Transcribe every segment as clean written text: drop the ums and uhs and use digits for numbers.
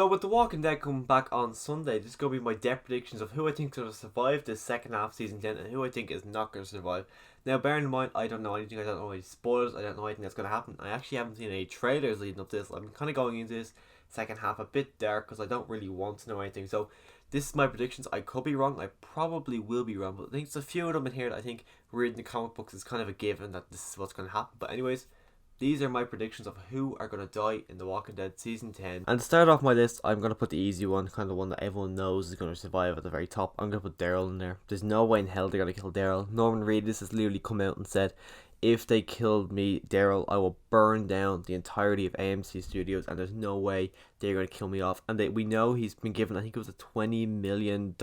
So with The Walking Dead coming back on Sunday, this is going to be my death predictions of who I think is going to survive this second half of season 10 and who I think is not going to survive. Now bearing in mind, I don't know anything, I don't know any spoilers, I don't know anything that's going to happen. I actually haven't seen any trailers leading up to this. I'm kind of going into this second half a bit dark because I don't really want to know anything. So this is my predictions. I could be wrong, I probably will be wrong, but I think there's a few of them in here that I think reading the comic books is kind of a given that this is what's going to happen. But anyways, these are my predictions of who are going to die in The Walking Dead Season 10. And to start off my list, I'm going to put the easy one, kind of the one that everyone knows is going to survive at the very top. I'm going to put Daryl in there. There's no way in hell they're going to kill Daryl. Norman Reedus has literally come out and said, if they killed me, Daryl, I will burn down the entirety of AMC Studios, and there's no way they're going to kill me off. And we know he's been given, I think it was a $20 million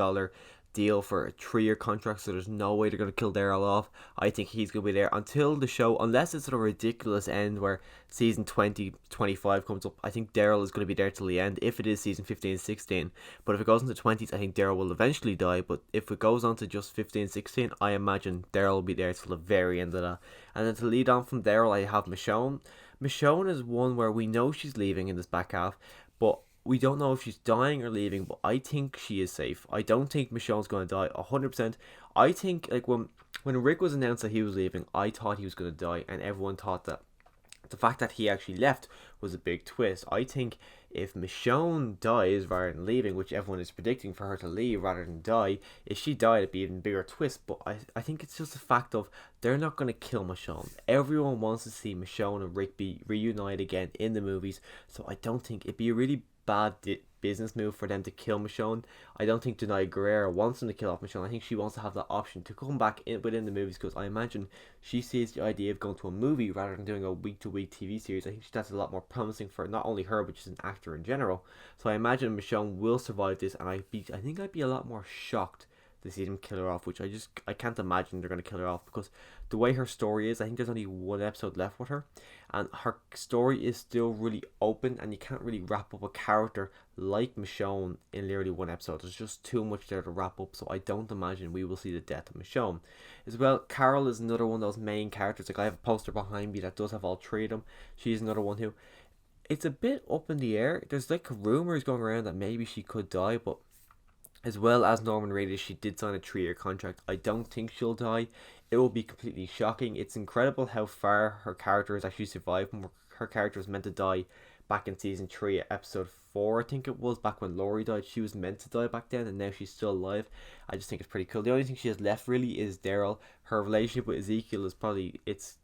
deal for a 3-year contract, so there's no way they're going to kill Daryl off. I think he's going to be there until the show, unless it's at a ridiculous end where season 20-25 comes up. I think Daryl is going to be there till the end, if it is season 15-16. But if it goes into 20s, I think Daryl will eventually die. But if it goes on to just 15-16, I imagine Daryl will be there till the very end of that. And then to lead on from Daryl, I have Michonne. Michonne is one where we know she's leaving in this back half, but we don't know if she's dying or leaving, but I think she is safe. I don't think Michonne's going to die 100%. I think, like, when Rick was announced that he was leaving, I thought he was going to die, and everyone thought that the fact that he actually left was a big twist. I think if Michonne dies rather than leaving, which everyone is predicting for her to leave rather than die, if she died, it'd be an even bigger twist. But I think it's just a fact of they're not going to kill Michonne. Everyone wants to see Michonne and Rick be reunited again in the movies, so I don't think it'd be a really bad business move for them to kill Michonne. I don't think Denai Guerrero wants them to kill off Michonne. I think she wants to have that option to come back within the movies, because I imagine she sees the idea of going to a movie rather than doing a week-to-week TV series. I think that's a lot more promising for not only her but just an actor in general. So I imagine Michonne will survive this, and I think I'd be a lot more shocked to see them kill her off, which I can't imagine they're going to kill her off, because the way her story is, I think there's only one episode left with her, and her story is still really open, and you can't really wrap up a character like Michonne in literally one episode. There's just too much there to wrap up, so I don't imagine we will see the death of Michonne. As well, Carol is another one of those main characters. Like, I have a poster behind me that does have all 3 of them. She's another one who, it's a bit up in the air. There's like rumours going around that maybe she could die, but as well as Norman Reedus, she did sign a 3-year contract. I don't think she'll die. It will be completely shocking. It's incredible how far her character has actually survived. Her character was meant to die back in season 3, episode 4, I think it was, back when Laurie died. She was meant to die back then, and now she's still alive. I just think it's pretty cool. The only thing she has left really is Daryl. Her relationship with Ezekiel is probably,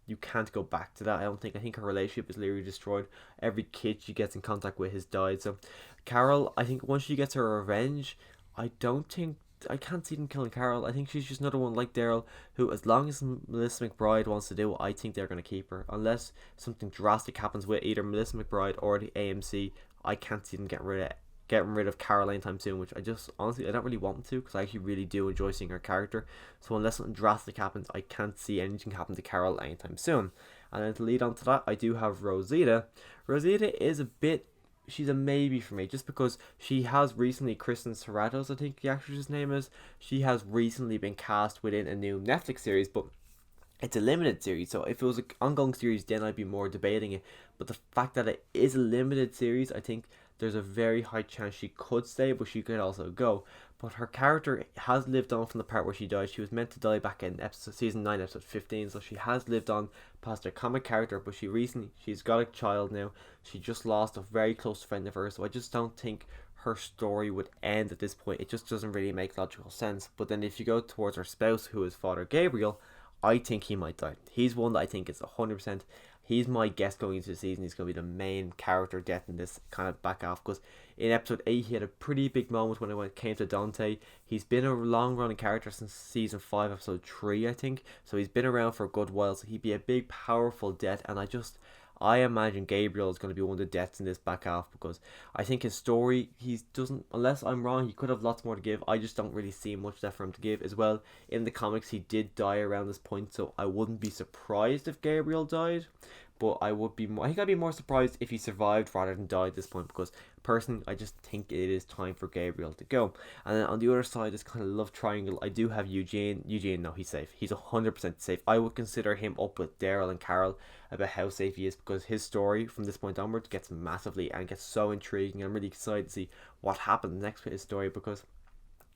you can't go back to that. I think her relationship is literally destroyed. Every kid she gets in contact with has died. So Carol, I think once she gets her revenge, I can't see them killing Carol. I think she's just another one like Daryl, who, as long as Melissa McBride wants to do it, I think they're going to keep her. Unless something drastic happens with either Melissa McBride or the AMC, I can't see them getting rid of Carol anytime soon, which I just, honestly, I don't really want them to, because I actually really do enjoy seeing her character. So unless something drastic happens, I can't see anything happen to Carol anytime soon. And then to lead on to that, I do have Rosita. Rosita is she's a maybe for me, just because she has recently, Kristen Serratos, I think the actress's name is, she has recently been cast within a new Netflix series, but it's a limited series. So if it was an ongoing series, then I'd be more debating it. But the fact that it is a limited series, I think there's a very high chance she could stay, but she could also go. But her character has lived on from the part where she died. She was meant to die back in season 9, episode 15, so she has lived on past her comic character, but she's got a child now. She just lost a very close friend of hers, so I just don't think her story would end at this point. It just doesn't really make logical sense. But then if you go towards her spouse, who is Father Gabriel, I think he might die. He's one that I think is 100%. He's my guess going into the season. He's going to be the main character death in this kind of back half, because in episode 8 he had a pretty big moment when it came to Dante. He's been a long running character since season 5, episode 3, I think, so he's been around for a good while, so he'd be a big powerful death. And I imagine Gabriel is going to be one of the deaths in this back half, because I think his story, unless I'm wrong, he could have lots more to give. I just don't really see much left for him to give. As well, in the comics he did die around this point, so I wouldn't be surprised if Gabriel died. but I think I'd be more surprised if he survived rather than died at this point, because personally I just think it is time for Gabriel to go. And then on the other side, this kind of love triangle, I do have Eugene, no, he's safe. He's 100% safe. I would consider him up with Daryl and Carol about how safe he is, because his story from this point onwards gets massively and gets so intriguing. I'm really excited to see what happens next with his story, because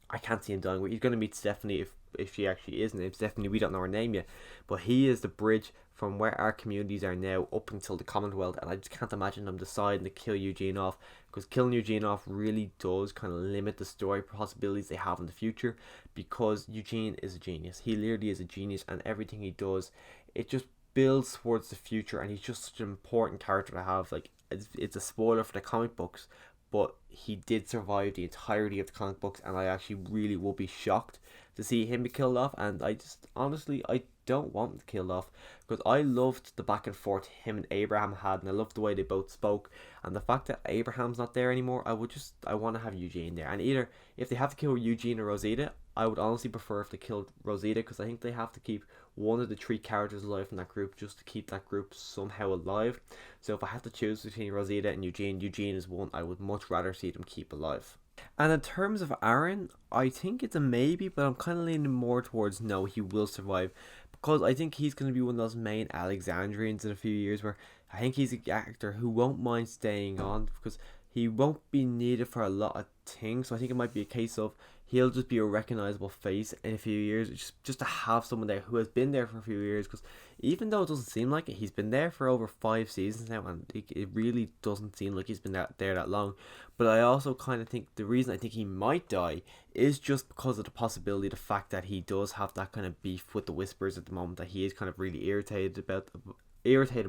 I can't see him dying. He's going to meet Stephanie if she actually is named Stephanie. We don't know her name yet, but he is the bridge from where our communities are now up until the Commonwealth, and I just can't imagine them deciding to kill Eugene off, because killing Eugene off really does kind of limit the story possibilities they have in the future, because Eugene is a genius. He literally is a genius, and everything he does, it just builds towards the future, and he's just such an important character to have. Like, it's a spoiler for the comic books, but he did survive the entirety of the comic books, and I actually really will be shocked to see him be killed off. And I just honestly, I don't want him to killed off, because I loved the back and forth him and Abraham had, and I loved the way they both spoke. And the fact that Abraham's not there anymore, I want to have Eugene there. And either if they have to kill Eugene or Rosita, I would honestly prefer if they killed Rosita, because I think they have to keep one of the three characters alive from that group just to keep that group somehow alive. So if I have to choose between Rosita and Eugene is one I would much rather see them keep alive. And in terms of Aaron, I think it's a maybe, but I'm kind of leaning more towards no, he will survive, because I think he's going to be one of those main Alexandrians in a few years, where I think he's an actor who won't mind staying on, because he won't be needed for a lot of things. So I think it might be a case of he'll just be a recognizable face in a few years, just to have someone there who has been there for a few years, because even though it doesn't seem like it, he's been there for over 5 seasons now, and it really doesn't seem like he's been there that long. But I also kind of think the reason I think he might die is just because of the possibility, the fact that he does have that kind of beef with the Whispers at the moment, that he is kind of really irritated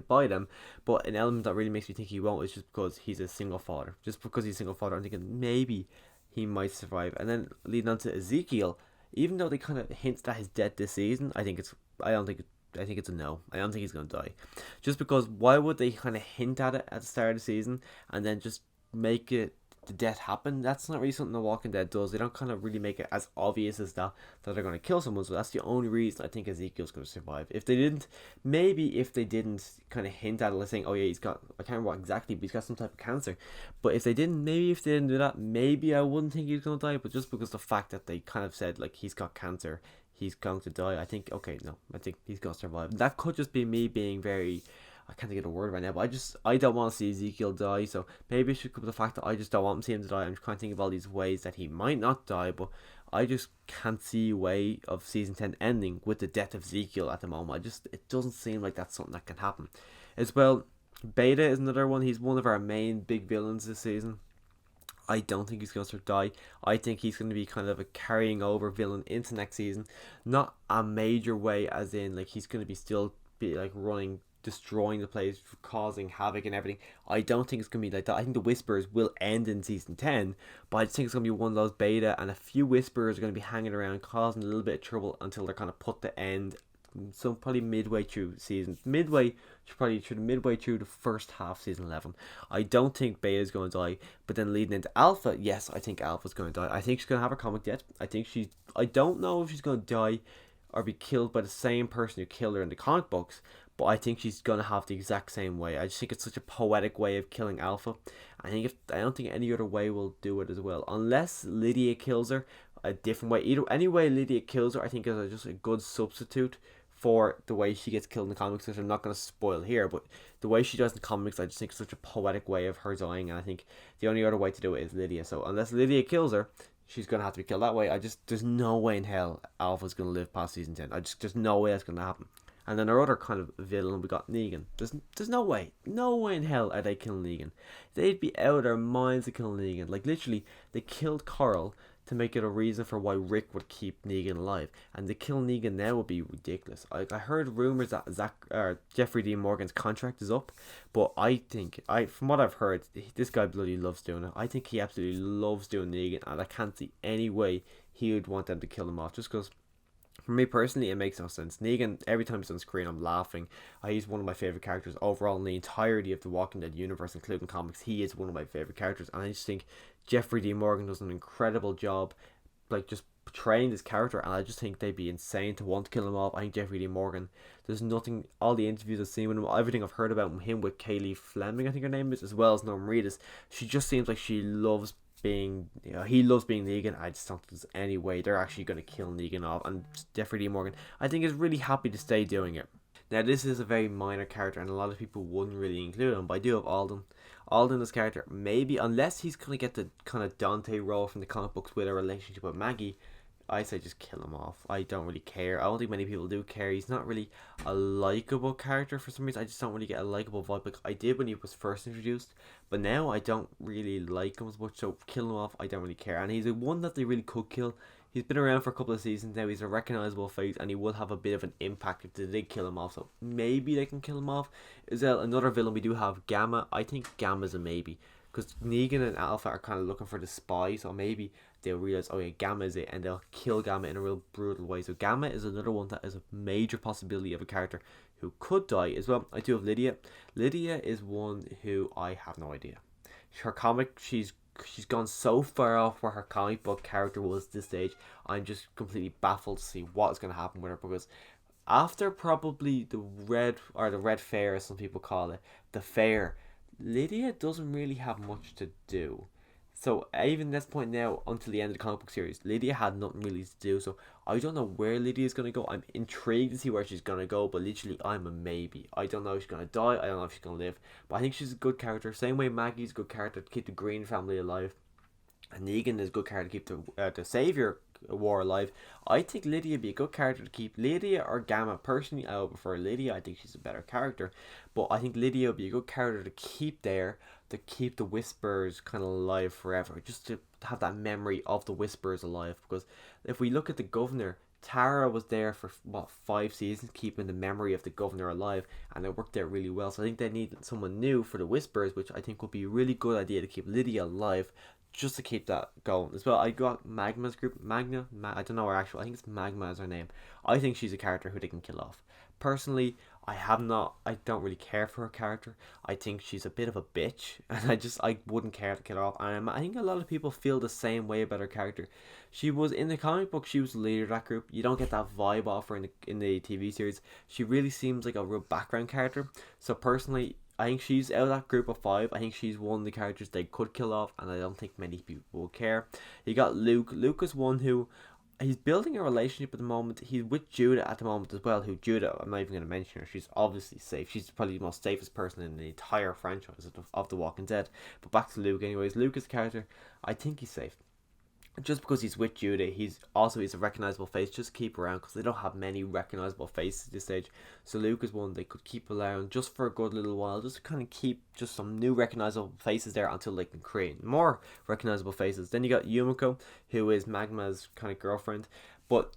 by them. But an element that really makes me think he won't is just because he's a single father. Just because he's a single father, I'm thinking maybe he might survive. And then leading on to Ezekiel, even though they kind of hint that he's dead this season, I think it's a no. I don't think he's going to die. Just because why would they kind of hint at it at the start of the season and then just make it the death happen? That's not really something The Walking Dead does. They don't kind of really make it as obvious as that they're going to kill someone. So that's the only reason I think Ezekiel's going to survive. If they didn't kind of hint at it, like saying, oh yeah, he's got, I can't remember what exactly, but he's got some type of cancer. But if they didn't do that, maybe I wouldn't think he's going to die. But just because the fact that they kind of said like he's got cancer, he's going to die, I think, okay, no, I think he's going to survive. That could just be me being very, I can't think of the word right now, but I don't want to see Ezekiel die. So maybe it should come to the fact that I just don't want to see him to die. I'm just trying to think of all these ways that he might not die, but I just can't see a way of season 10 ending with the death of Ezekiel at the moment. It doesn't seem like that's something that can happen. As well, Beta is another one. He's one of our main big villains this season. I don't think he's going to die. I think he's going to be kind of a carrying over villain into next season. Not a major way, as in like he's going to still be like running, destroying the place, causing havoc and everything. I don't think it's going to be like that. I think the Whispers will end in season 10, but I just think it's going to be one of those Beta and a few Whispers are going to be hanging around causing a little bit of trouble until they're kind of put to end. So probably midway through the first half season 11. I don't think Beta is going to die, but then leading into Alpha, yes, I think Alpha's going to die. I think she's going to have her comic death. I don't know if she's going to die or be killed by the same person who killed her in the comic books, but I think she's going to have the exact same way. I just think it's such a poetic way of killing Alpha. I don't think any other way will do it as well, unless Lydia kills her a different way. Any way Lydia kills her, I think is just a good substitute for the way she gets killed in the comics, which I'm not going to spoil here, but the way she does in the comics, I just think it's such a poetic way of her dying, and I think the only other way to do it is Lydia. So unless Lydia kills her, she's going to have to be killed that way. There's no way in hell Alpha's going to live past season 10. There's no way that's going to happen. And then our other kind of villain, we got Negan. There's no way in hell are they killing Negan. They'd be out of their minds to kill Negan. Like literally, they killed Carl to make it a reason for why Rick would keep Negan alive, and to kill Negan now would be ridiculous. I heard rumors that Jeffrey Dean Morgan's contract is up, but I think from what I've heard, this guy bloody loves doing it. I think he absolutely loves doing Negan, and I can't see any way he would want them to kill him off, just because. For me personally, it makes no sense. Negan, every time he's on screen, I'm laughing. He's one of my favourite characters overall in the entirety of the Walking Dead universe, including comics. He is one of my favourite characters, and I just think Jeffrey D. Morgan does an incredible job, like just portraying this character, and I just think they'd be insane to want to kill him off. I think Jeffrey D. Morgan, there's nothing, all the interviews I've seen with him, everything I've heard about him with Kaylee Fleming, I think her name is, as well as Norman Reedus, she just seems like she loves being, he loves being Negan. I just don't think there's any way they're actually going to kill Negan off, and Jeffrey D. Morgan, I think, is really happy to stay doing it. Now, this is a very minor character, and a lot of people wouldn't really include him, but I do have Alden. Alden, this character, maybe, unless he's going to get the kind of Dante role from the comic books with a relationship with Maggie, I say just kill him off. I don't really care. I don't think many people do care. He's not really a likable character for some reason. I just don't really get a likable vibe like I did when he was first introduced, but now I don't really like him as much, so kill him off, I don't really care. And he's the one that they really could kill. He's been around for a couple of seasons now. He's a recognisable face, and he will have a bit of an impact if they did kill him off. So maybe they can kill him off. Is there another villain we do have? Gamma. I think Gamma's a maybe, because Negan and Alpha are kind of looking for the spy. So maybe they'll realize, oh yeah, Gamma is it, and they'll kill Gamma in a real brutal way. So Gamma is another one that is a major possibility of a character who could die as well. I do have Lydia. Lydia is one who I have no idea. Her comic, she's gone so far off where her comic book character was at this stage. I'm just completely baffled to see what is going to happen with her, because after probably the red fair, as some people call it, the fair, Lydia doesn't really have much to do. So even this point now, until the end of the comic book series, Lydia had nothing really to do. So I don't know where Lydia's going to go. I'm intrigued to see where she's going to go, but literally I'm a maybe. I don't know if she's going to die. I don't know if she's going to live. But I think she's a good character. Same way Maggie's a good character to keep the Green family alive. And Negan is a good character to keep the Savior war alive. I think Lydia would be a good character to keep. Lydia or Gamma. Personally, I would prefer Lydia. I think she's a better character. But I think Lydia would be a good character to keep there, to keep the Whisperers kind of alive forever. Just to have that memory of the Whisperers alive. Because if we look at the Governor, Tara was there for 5 seasons, keeping the memory of the Governor alive, and it worked out really well. So I think they need someone new for the Whisperers, which I think would be a really good idea to keep Lydia alive, just to keep that going as well. I got Magma's group, Magna. I don't know her actual. I think it's Magma as her name. I think she's a character who they can kill off. Personally, I don't really care for her character. I think she's a bit of a bitch, and I wouldn't care to kill her off. And I think a lot of people feel the same way about her character. She was in the comic book, she was the leader of that group. You don't get that vibe off her in the TV series. She really seems like a real background character. So personally, I think she's out of that group of 5. I think she's one of the characters they could kill off, and I don't think many people will care. You got Luke. Luke is one who, he's building a relationship at the moment. He's with Judah at the moment as well, who Judah, I'm not even going to mention her. She's obviously safe. She's probably the most safest person in the entire franchise of The Walking Dead. But back to Luke anyways. Luke is a character, I think he's safe. Just because he's with Judah, he's a recognisable face. Just keep around, because they don't have many recognisable faces at this stage. So Luke is one they could keep around just for a good little while, just to kind of keep just some new recognisable faces there until they can create more recognisable faces. Then you got Yumiko, who is Magma's kind of girlfriend, but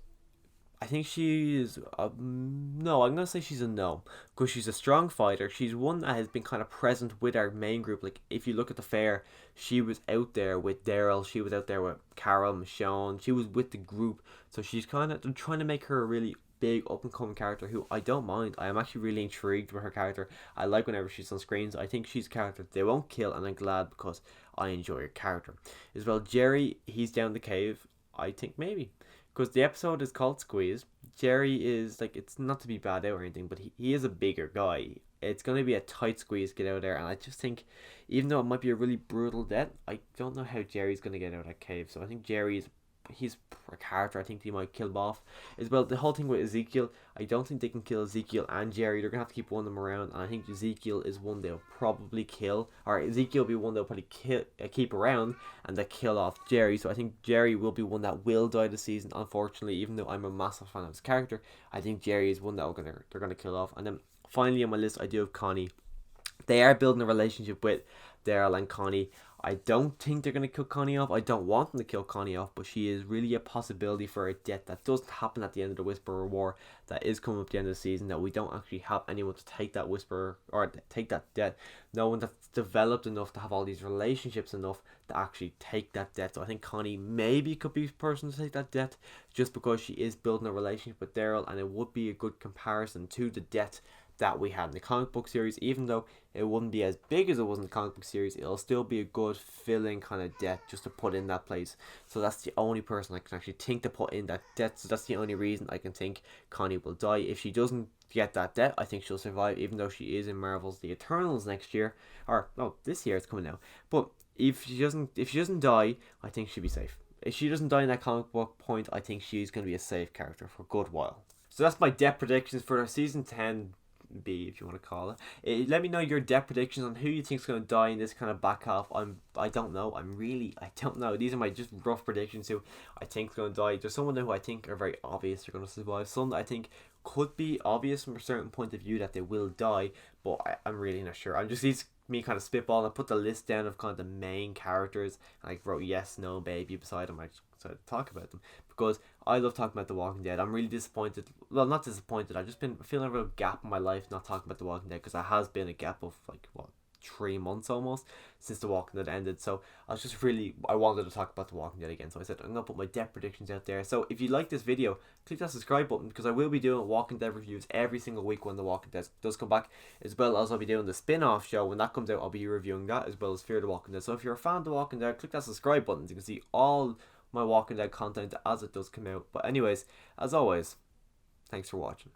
I think she is no. I'm gonna say she's a no, because she's a strong fighter. She's one that has been kind of present with our main group. Like if you look at the fair, she was out there with Daryl. She was out there with Carol, Michonne. She was with the group. So she's kind of trying to make her a really big up and coming character who I don't mind. I am actually really intrigued with her character. I like whenever she's on screens. I think she's a character they won't kill, and I'm glad because I enjoy her character as well. Jerry, he's down the cave. I think maybe, because the episode is called Squeeze. Jerry is like, it's not to be bad out or anything, but he is a bigger guy. It's going to be a tight squeeze to get out of there, and I just think, even though it might be a really brutal death, I don't know how Jerry's going to get out of that cave. So I think he's a character I think they might kill him off as well. The whole thing with Ezekiel, I don't think they can kill Ezekiel and Jerry. They're gonna have to keep one of them around, and I think Ezekiel is one they'll probably kill, or Ezekiel will be one they'll probably keep around, and they kill off Jerry. So I think Jerry will be one that will die this season, unfortunately. Even though I'm a massive fan of his character, I think Jerry is one that they're gonna kill off. And then finally on my list, I do have Connie. They are building a relationship with Daryl and Connie. I don't think they're going to kill Connie off. I don't want them to kill Connie off, but she is really a possibility for a death that doesn't happen at the end of the Whisperer War, that is coming up at the end of the season, that we don't actually have anyone to take that Whisperer, or take that death. No one that's developed enough to have all these relationships enough to actually take that death. So I think Connie maybe could be the person to take that death, just because she is building a relationship with Daryl, and it would be a good comparison to the death that we had in the comic book series. Even though it wouldn't be as big as it was in the comic book series, it'll still be a good filling kind of death just to put in that place. So that's the only person I can actually think to put in that death. So that's the only reason I can think Connie will die. If she doesn't get that death, I think she'll survive, even though she is in Marvel's The Eternals next year, or no, this year it's coming out. But if she doesn't die, I think she'll be safe. If she doesn't die in that comic book point, I think she's going to be a safe character for a good while. So that's my death predictions for season 10B, if you want to call it. Let me know your death predictions on who you think is going to die in this kind of back half. I don't know. I don't know. These are my just rough predictions who I think is going to die. There's someone who I think are very obvious they're going to survive. Some that I think could be obvious from a certain point of view that they will die, but I'm really not sure. I'm just me kind of spitballing. I put the list down of kind of the main characters, and I wrote yes, no, baby beside them. I just decided to talk about them because I love talking about The Walking Dead. I'm really disappointed. Well, not disappointed. I've just been feeling a real gap in my life not talking about The Walking Dead, because there has been a gap of 3 months almost since The Walking Dead ended. So I wanted to talk about The Walking Dead again. So I said I'm gonna put my death predictions out there. So if you like this video, click that subscribe button, because I will be doing Walking Dead reviews every single week when The Walking Dead does come back, as well as I'll be doing the spin-off show. When that comes out, I'll be reviewing that, as well as Fear the Walking Dead. So if you're a fan of The Walking Dead, click that subscribe button so you can see all my Walking Dead content as it does come out. But anyways, as always, thanks for watching.